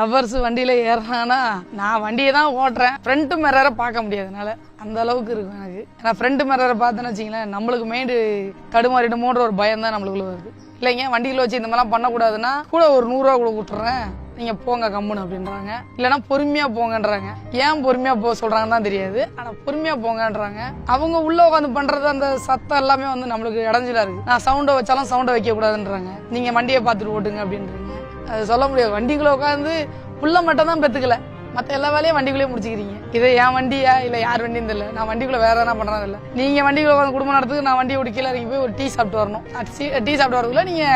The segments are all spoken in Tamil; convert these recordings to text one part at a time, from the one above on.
லவர்ஸ் வண்டியில ஏறினானா நான் வண்டியை தான் ஓட்டுறேன், ஃப்ரண்ட் மிரரை பார்க்க முடியாதுனால அந்த அளவுக்கு இருக்கும் எனக்கு. ஏன்னா ஃப்ரண்ட் மிரரை பார்த்தேன்னு வச்சிங்களேன், நம்மளுக்கு மெயின் தடுமாறிடுமோன்ற ஒரு பயம் தான் நம்மளுக்குள்ள வருது. இல்லைங்க வண்டியில் வச்சு இந்த மாதிரிலாம் பண்ணக்கூடாதுன்னா கூட ஒரு 100 ரூபா கூட விட்டுறேன், நீங்க போங்க கம்முன்னு அப்படின்றாங்க. இல்லைன்னா பொறுமையா போங்கன்றாங்க. ஏன் பொறுமையா போக சொல்றாங்கன்னு தான் தெரியாது, ஆனா பொறுமையா போங்கன்றாங்க. அவங்க உள்ள உட்காந்து பண்றது அந்த சத்தம் எல்லாமே வந்து நம்மளுக்கு இடைஞ்சலா இருக்கு. நான் சவுண்டை வச்சாலும் சவுண்டை வைக்க கூடாதுன்றாங்க. நீங்க வண்டியை பார்த்துட்டு ஓட்டுங்க அப்படின்றாங்க. அது சொல்ல முடியாது. வண்டிக்குள்ள உட்காந்து புள்ள மட்டும் தான் பெத்துக்கல, மற்ற எல்லா வேலையும் வண்டிக்குள்ளே முடிச்சுக்கிறீங்க. இதை என் வண்டியா இல்லை யார் வண்டின்னு தெரியல, நான் வண்டிக்குள்ள வேற என்ன பண்றது இல்லை. நீங்க வண்டிக்குள்ள உட்காந்து குடும்பம் நடத்துக்கு நான் வண்டியை கீழே இறங்கி போய் ஒரு டீ சாப்பிட்டு வரணும். டீ சாப்பிட்டு வரதுக்குள்ள நீங்க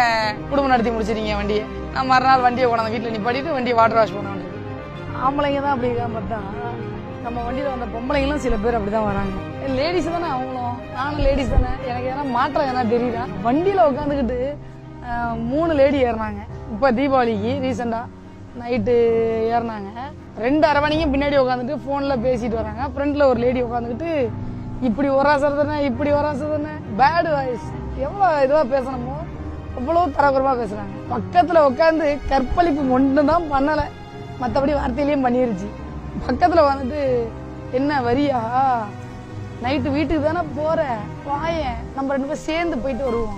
குடும்பம் நடத்தி முடிச்சிருக்கீங்க வண்டியை. நான் மறுநாள் வண்டியை கொண்டாந்து வீட்டில் நிப்பாட்டிட்டு வண்டியை வாட்டர் வாஷ் பண்ண வேண்டியது. ஆம்பளைங்க தான் அப்படி தான் பார்த்தா, நம்ம வண்டியில் வந்த பொம்பளைங்களும் சில பேர் அப்படிதான் வராங்க. லேடிஸ் தானே அவங்களும், நானும் லேடிஸ் தானே. எனக்கு எதனா மாற்றம் என்ன தெரியுதா, வண்டியில் உட்காந்துக்கிட்டு 3 லேடி ஏறினாங்க. இப்போ தீபாவளிக்கு ரீசெண்டாக நைட்டு ஏறினாங்க. 2 அரை மணிக்கும் பின்னாடி உட்காந்துட்டு ஃபோனில் பேசிட்டு வராங்க. ஃப்ரண்ட்ல ஒரு லேடி உட்காந்துக்கிட்டு இப்படி ஒராசர் தானே இப்படி ஒராசர் தானே, பேடு வாய்ஸ், எவ்வளோ இதுவாக பேசணுமோ அவ்வளோ தரக்குறமாக பேசுகிறாங்க. பக்கத்தில் உட்காந்து கற்பழிப்பு ஒன்றும் தான் பண்ணலை, மற்றபடி வார்த்தையிலையும் பண்ணிருச்சு. பக்கத்தில் வந்துட்டு என்ன வரியா, நைட்டு வீட்டுக்கு தானே போகிற, வாயேன் நம்ம 2 பேரும் சேர்ந்து போயிட்டு வருவோம்,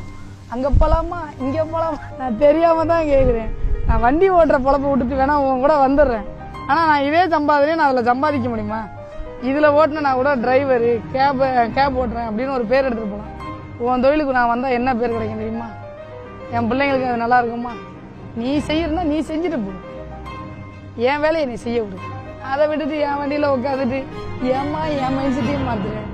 அங்கே போகலாமா இங்கே போகலாமா. நான் தெரியாமல் தான் கேட்குறேன். நான் வண்டி ஓட்டுற பொழப்பை விட்டுட்டு வேணா உன் கூட வந்துடுறேன், ஆனால் நான் இதே சம்பாதினே நான் அதில் சம்பாதிக்க முடியுமா? இதில் ஓட்டினா நான் கூட டிரைவரு கேப் ஓட்டுறேன் அப்படின்னு ஒரு பேர் எடுத்துகிட்டு போகலாம். உன் தொழிலுக்கு நான் வந்தால் என்ன பேர் கிடைக்கும் தெரியுமா? என் பிள்ளைங்களுக்கு அது நல்லா இருக்குமா? நீ செய்யறனா நீ செஞ்சுட்டு போ, என் வேலையை நீ செய்ய விடு. அதை விட்டுட்டு என் வண்டியில் உட்காந்துட்டு ஏம்மா என் மைண்ட் செட்டையும் மாற்றுறேன்.